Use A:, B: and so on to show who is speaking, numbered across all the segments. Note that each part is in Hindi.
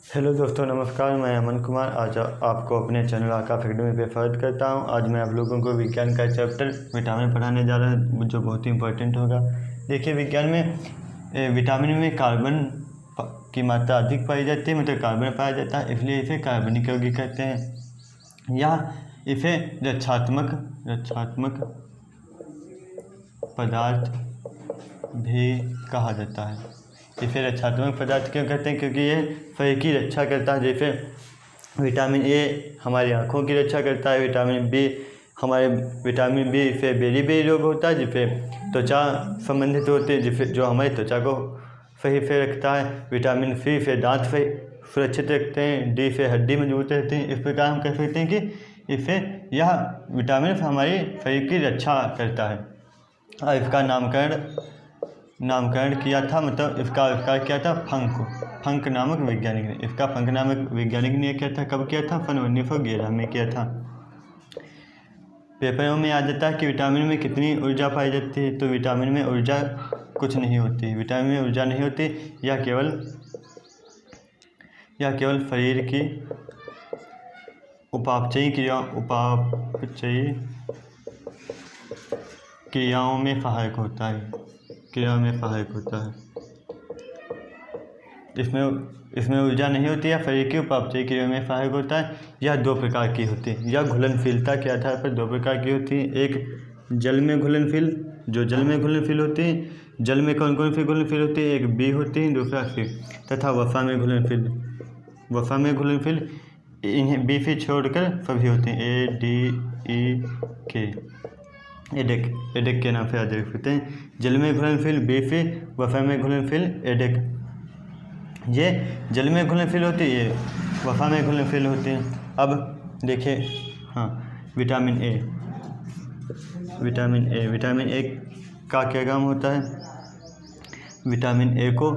A: हेलो दोस्तों, नमस्कार। मैं अमन कुमार आज आपको अपने चैनल आकाश अकेडमी पे स्वागत करता हूं। आज मैं आप लोगों को विज्ञान का चैप्टर विटामिन पढ़ाने जा रहा हूं, जो बहुत ही इंपॉर्टेंट होगा। देखिए, विज्ञान में विटामिन में कार्बन की मात्रा अधिक पाई जाती है, मतलब कार्बन पाया जाता है, इसलिए इसे कार्बनिक यौगिक कहते हैं। या इसे रक्षात्मक पदार्थ भी कहा जाता है। इसे रक्षात्मक पदार्थ क्यों कहते हैं? क्योंकि ये शरीर की रक्षा करता है। जैसे विटामिन ए हमारी आँखों की रक्षा करता है, विटामिन बी से बेरी रोग होता है, जिससे त्वचा संबंधित होते हैं, जिससे जो हमारी त्वचा को सही से रखता है। विटामिन सी से दांत से सुरक्षित रखते हैं। डी से हड्डी मजबूत रहती है। इस प्रकार हम कह सकते हैं कि इससे यह विटामिन हमारी शरीर की रक्षा करता है। और इसका नामकरण किया था, मतलब इसका आविष्कार किया था फंक नामक वैज्ञानिक ने। इसका फंक नामक वैज्ञानिक ने किया था। कब किया था? सन 1911 में किया था। पेपरों में आ जाता है कि विटामिन में कितनी ऊर्जा पाई जाती है। तो विटामिन में ऊर्जा कुछ नहीं होती। विटामिन में ऊर्जा नहीं होती। यह केवल शरीर की उपापचयी क्रियाओं में सहायक होता है। इसमें ऊर्जा नहीं होती है। शरीर की उपापचयी क्रियाओं में सहायक होता है। यह दो प्रकार की होती है। यह घुलनशीलता के आधार पर दो प्रकार की होती है। एक जल में घुलनशील, जो जल में घुलनशील होती है। जल में कौन कौन सी घुलनशील होती है? एक बी होती है, दूसरा सी। तथा वसा में घुलनशील इन्हें बी से छोड़कर सभी होते हैं। ए डी ई के एडेक के नाम से याद रख सकते हैं। जल में घुलनशील बेफे, वसा में घुलनशील एडेक। ये जल में घुलनशील होती है, ये वसा में घुलनशील होती है। अब देखिए, विटामिन ए का क्या काम होता है? विटामिन ए को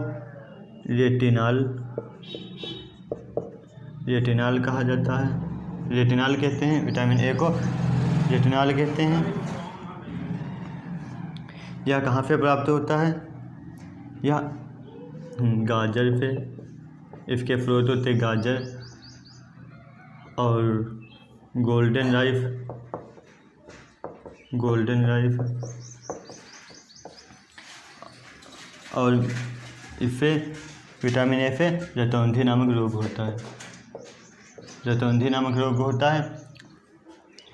A: रेटिनाल कहा जाता है। रेटिनाल कहते हैं विटामिन ए को, रेटिनाल कहते हैं। यह कहाँ से प्राप्त होता है? यह गाजर से। इसके स्रोत होते गाजर और गोल्डन राइस और इससे विटामिन ए से रतौंधी नामक रोग होता है।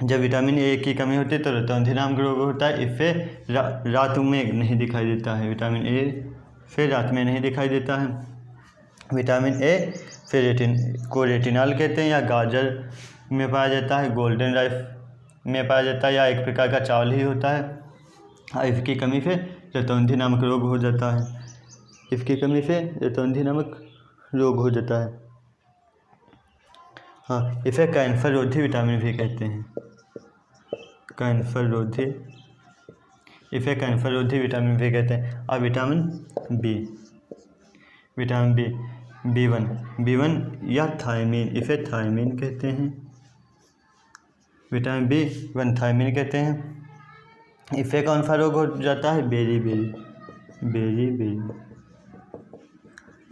A: जब विटामिन ए की कमी होती है तो रतौंधी नामक रोग होता है। इससे रात में नहीं दिखाई देता है। विटामिन ए से रात में नहीं दिखाई देता है। विटामिन ए से रेटिनाल कहते हैं। या गाजर में पाया जाता है, गोल्डन राइस में पाया जाता है, या एक प्रकार का चावल ही होता है। इसकी कमी से रतौंधी नामक रोग हो जाता है। इसे कैंसर रोधी विटामिन भी कहते हैं। और विटामिन बी1 या थायमीन, इसे थायमीन कहते हैं। विटामिन बी1 थायमीन कहते हैं। इससे कौन सा रोग हो जाता है?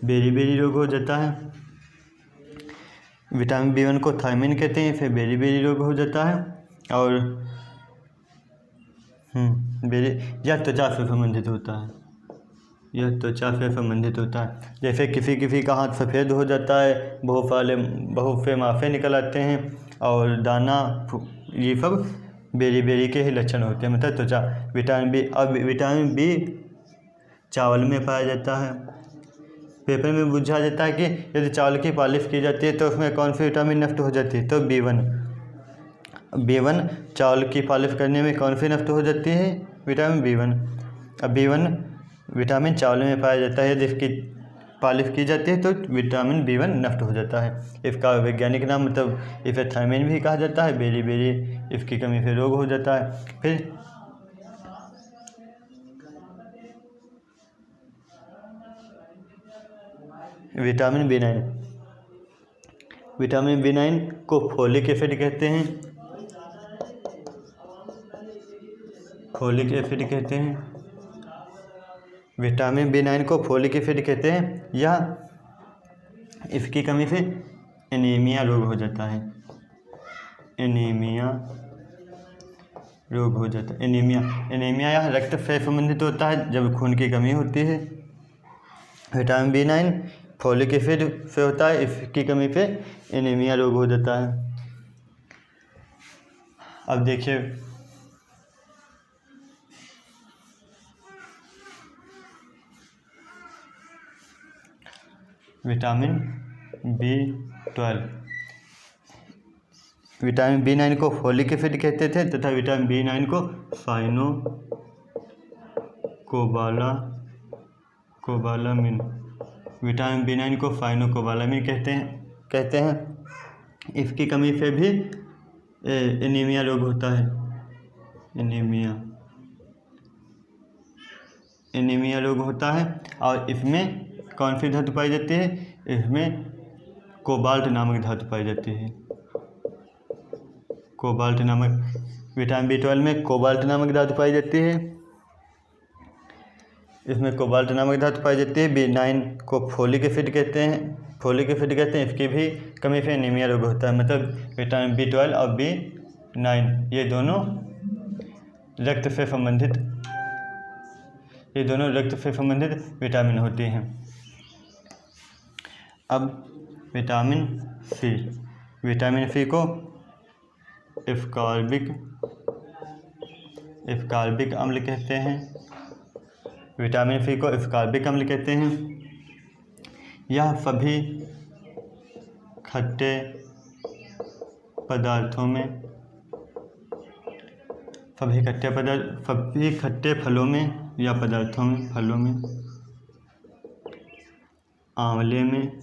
A: बेरी रोग हो जाता है। विटामिन बी1 को थायमीन कहते हैं। इसे बेरी रोग हो जाता है। और यह त्वचा से संबंधित होता है। जैसे किसी का हाथ सफ़ेद हो जाता है, बहुत से माफे निकल आते हैं और दाना, ये सब बेरी के ही लक्षण होते हैं, मतलब त्वचा। विटामिन बी चावल में पाया जाता है। पेपर में पूछा जाता है कि यदि चावल की पॉलिश की जाती है तो उसमें कौन सी विटामिन नष्ट हो जाती है? तो बी1 चावल की पॉलिश करने में कौन सी नष्ट हो जाती है? Vitamin B1. अब बी1 विटामिन चावल में पाया जाता है। जिसकी पॉलिश की जाती है तो विटामिन बी1 नष्ट हो जाता है। इसका वैज्ञानिक नाम, मतलब इसे थायमीन भी कहा जाता है। बेरी इसकी कमी से रोग हो जाता है। फिर विटामिन बी9 को फोलिक एसिड कहते हैं। विटामिन बी9 को फोलिक एसिड कहते हैं। इसकी कमी से एनीमिया रोग हो जाता है। एनीमिया रोग हो जाता है। एनीमिया या रक्त से संबंधित होता है जब खून की कमी होती है। विटामिन B9 फोलिक एसिड से होता है, इसकी कमी पे एनीमिया रोग हो जाता है। अब देखिए विटामिन B12। विटामिन B9 को फोलिक एसिड कहते थे तथा विटामिन B9 को साइनोकोबालामिन। विटामिन B9 को साइनोकोबालामिन कहते हैं। इसकी कमी से भी एनीमिया रोग होता है। एनीमिया रोग होता है। और इसमें कौन सी धातु पाई जाती है? इसमें कोबाल्ट नामक धातु पाई जाती है। कोबाल्ट नामक विटामिन B12 में कोबाल्ट नामक धातु पाई जाती है। इसमें कोबाल्ट नामक धातु पाई जाती है। B9 को फोलिक एसिड कहते हैं। इसकी भी कमी से एनीमिया रोग होता है। मतलब विटामिन B12 और B9 ये दोनों रक्त से संबंधित विटामिन होते हैं। अब विटामिन सी को एस्कॉर्बिक अम्ल कहते हैं। विटामिन सी को एस्कॉर्बिक अम्ल कहते हैं। यह सभी खट्टे फलों में या पदार्थों में, आंवले में,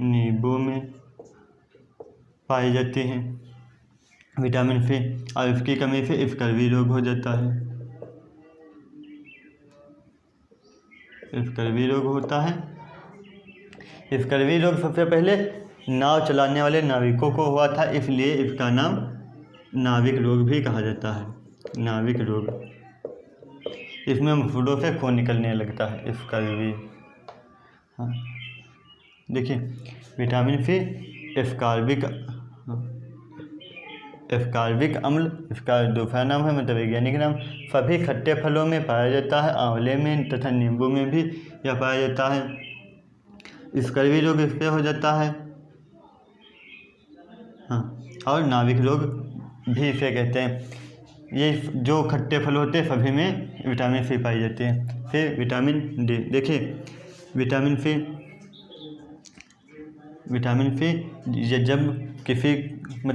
A: नींबू में पाई जाती हैं विटामिन सी। और इसकी कमी से स्कर्वी रोग हो जाता है। स्कर्वी रोग होता है। स्कर्वी रोग सबसे पहले नाव चलाने वाले नाविकों को हुआ था, इसलिए इसका नाम नाविक रोग भी कहा जाता है। नाविक रोग। इसमें मुफड़ों से खून निकलने लगता है। स्कर्वी। हाँ देखिए विटामिन सी एस्कॉर्बिक अम्ल, इसका दूसरा नाम है मतलब वैज्ञानिक नाम। सभी खट्टे फलों में पाया जाता है, आंवले में तथा नींबू में भी यह पाया जाता है। स्कर्वी रोग इस पे हो जाता है। हाँ, और नाविक रोग भी इसे कहते हैं। ये जो खट्टे फल होते हैं सभी में विटामिन सी पाई जाती है। फिर विटामिन डी। देखिए विटामिन सी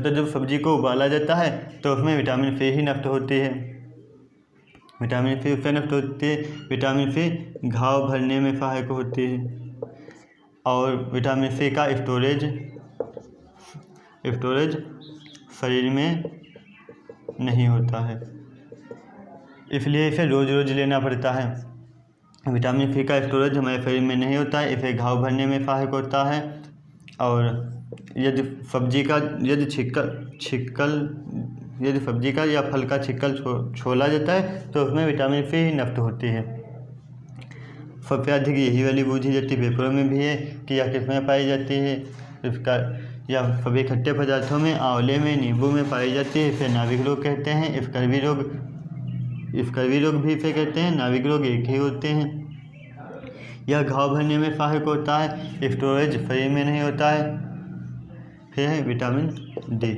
A: जब सब्जी को उबाला जाता है तो उसमें विटामिन सी ही नष्ट होती है। विटामिन सी उससे नष्ट होती है। विटामिन सी घाव भरने में सहायक होती है। और विटामिन सी का स्टोरेज शरीर में नहीं होता है, इसलिए इसे रोज़ लेना पड़ता है। विटामिन सी का स्टोरेज हमारे शरीर में नहीं होता है, इसे घाव भरने में सहायक होता है। और यदि सब्जी का या फल का छिक्कल छोला जाता है तो उसमें विटामिन सी ही नष्ट होती है। सबसे अधिक यही वाली बूझी जाती पेपरों में भी है कि यह किसमें पाई जाती है। इसका या सभी खट्टे पदार्थों में, आंवले में, नींबू में पाई जाती है। इसे नाविक रोग कहते हैं। स्कर्वी रोग भी इसे कहते हैं। नाविक रोग एक ही होते हैं। यह घाव भरने में सहायक होता है, स्टोरेज शरीर में नहीं होता है। फिर है विटामिन डी।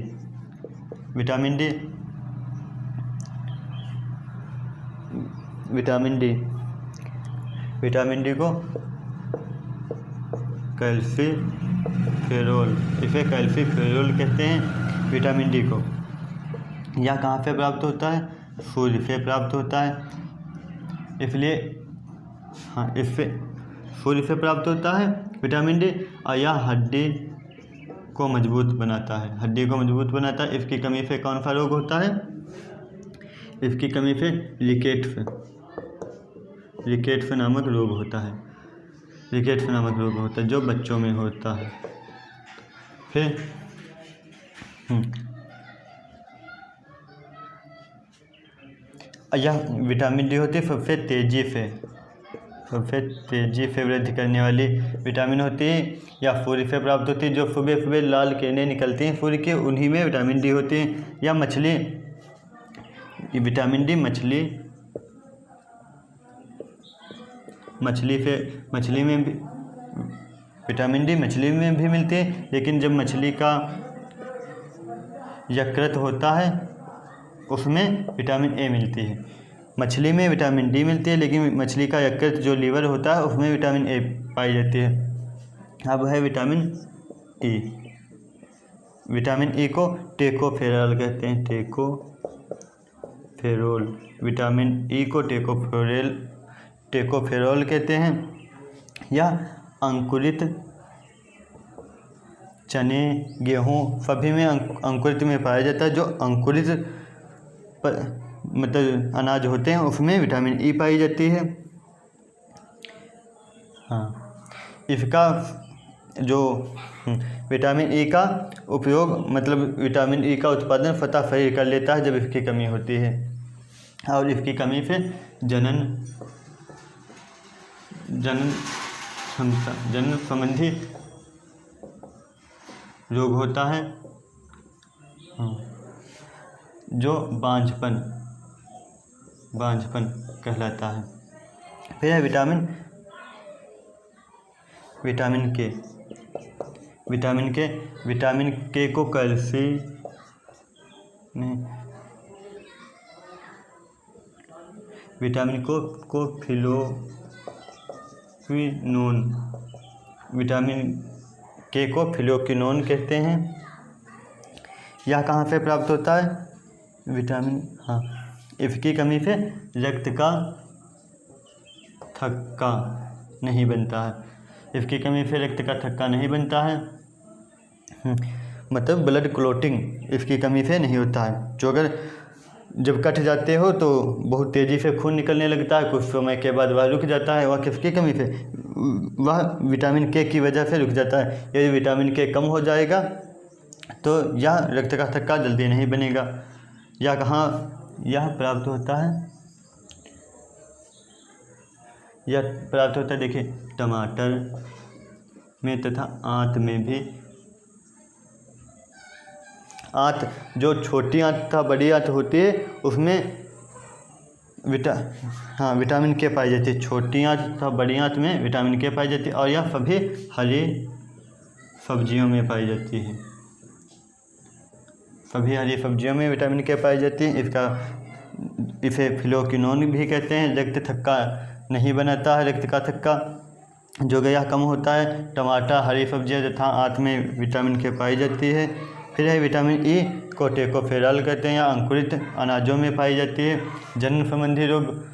A: विटामिन डी को कैल्सीफेरोल कहते हैं। विटामिन डी को यह कहाँ से प्राप्त होता है? सूर्य से प्राप्त होता है। इसलिए इससे सूर्य से प्राप्त होता है विटामिन डी। और यह हड्डी को मजबूत बनाता है। इसकी कमी से कौन सा रोग होता है? इसकी कमी से रिकेट्स नामक रोग होता है। जो बच्चों में होता है। फिर यह विटामिन डी होती है सबसे फिर तेजी से वृद्धि करने वाली विटामिन होती है या सूर्य से प्राप्त होती है। जो सुबह सुबह लाल किरणें निकलती हैं सूर्य की, उन्हीं में विटामिन डी होती है। या मछली, विटामिन डी मछली में भी विटामिन डी मछली में भी मिलती है, लेकिन जब मछली का यकृत होता है उसमें विटामिन ए मिलती है। मछली में विटामिन डी मिलती है, लेकिन मछली का यकृत जो लीवर होता है उसमें विटामिन ए पाई जाती है। अब है विटामिन ई। विटामिन ई को टेकोफेरॉल कहते हैं, टेकोफेरोल। विटामिन ई को टेकोफेरॉल कहते हैं। यह अंकुरित चने, गेहूँ सभी में अंकुरित में पाया जाता है। जो अंकुरित मतलब अनाज होते हैं उसमें विटामिन ई पाई जाती है। हाँ, इसका जो विटामिन ई का उपयोग मतलब विटामिन ई का उत्पादन फतह शरीर कर लेता है जब इसकी कमी होती है, और इसकी कमी से जनन संबंधी रोग होता है, जो बांझपन कहलाता है। फिर है विटामिन के। विटामिन के को विटामिन को फिलोक्विनोन, विटामिन के को फिलोक्विनोन कहते हैं। यह कहाँ से प्राप्त होता है? इसकी कमी से रक्त का थक्का नहीं बनता है। इसकी कमी से रक्त का थक्का नहीं बनता है, मतलब ब्लड क्लोटिंग इसकी कमी से नहीं होता है। जो अगर जब कट जाते हो तो बहुत तेज़ी से खून निकलने लगता है, कुछ समय के बाद वह रुक जाता है। वह किसकी कमी से? वह विटामिन के की वजह से रुक जाता है। यदि विटामिन के कम हो जाएगा तो यह रक्त का थक्का जल्दी नहीं बनेगा। यह कहाँ यह प्राप्त होता है? यह प्राप्त होता है देखिए टमाटर में तथा आंत में भी। आंत, जो छोटी आंत तथा बड़ी आंत होती है उसमें विटामिन के पाई जाती है। छोटी आंत तथा बड़ी आंत में विटामिन के पाई जाती है, और यह सभी हरी सब्जियों में पाई जाती है। सभी हरी सब्जियों में विटामिन के पाई जाती है। इसे फिलोक्विनोन भी कहते हैं। रक्त थक्का नहीं बनाता है, रक्त का थक्का जो गया कम होता है। टमाटर, हरी सब्जियां तथा आंत में विटामिन के पाई जाती है। फिर है विटामिन ई को टेकोफेरॉल कहते हैं, या अंकुरित अनाजों में पाई जाती है। जनन संबंधी रोग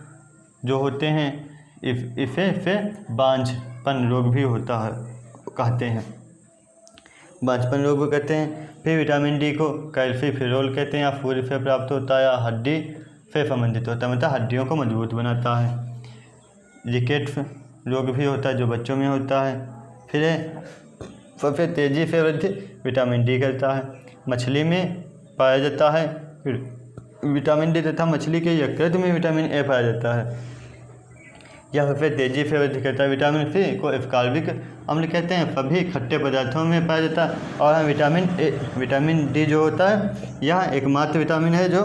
A: जो होते हैं इसे बांझपन रोग भी होता है कहते हैं, बांझपन रोग भी कहते हैं। फिर विटामिन डी को कैल्सीफेरॉल कहते हैं, या सूर्य से प्राप्त होता है, या हड्डी से संबंधित होता है, मतलब हड्डियों को मजबूत बनाता है। रिकेट्स रोग भी होता है जो बच्चों में होता है। फिर सबसे तेज़ी से वृद्धि विटामिन डी करता है, मछली में पाया जाता है। फिर विटामिन डी तथा मछली के यकृत में विटामिन ए पाया जाता है। यह सबसे तेज़ी से वृद्धि करता है। विटामिन सी को एस्कॉर्बिक अम्ल कहते हैं, सभी खट्टे पदार्थों में पाया जाता है। और विटामिन डी जो होता है यह एकमात्र विटामिन है जो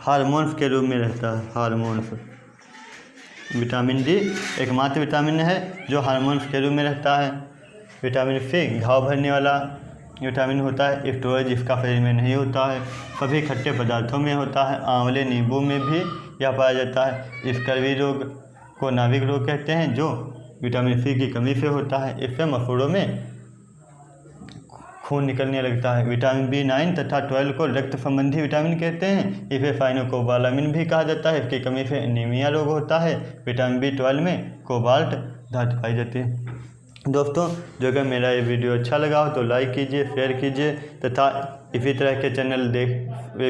A: हार्मोन्स के रूप में रहता है। हार्मोन्स, विटामिन डी एकमात्र विटामिन है जो हार्मोन्स के रूप में रहता है। विटामिन सी घाव भरने वाला विटामिन होता है, स्टोरेज इसका शरीर में नहीं होता है, सभी खट्टे पदार्थों में होता है। आंवले, नींबू में भी यह पाया जाता है। स्कर्वी रोग को नाभिक रोग कहते हैं, जो विटामिन सी की कमी से होता है। इससे मसूड़ों में खून निकलने लगता है। विटामिन B9 तथा 12 को रक्त संबंधी विटामिन कहते हैं। इसे साइनोकोबालामिन भी कहा जाता है। इसकी कमी से एनीमिया रोग होता है। विटामिन B12 में कोबाल्ट धातु पाई जाती है। दोस्तों, जो अगर मेरा ये वीडियो अच्छा लगा हो तो लाइक कीजिए, शेयर कीजिए, तथा इसी तरह के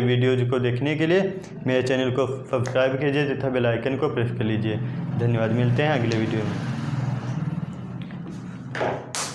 A: वीडियोज़ को देखने के लिए मेरे चैनल को सब्सक्राइब कीजिए तथा बेल आइकन को प्रेस कर लीजिए। धन्यवाद। मिलते हैं अगले वीडियो में।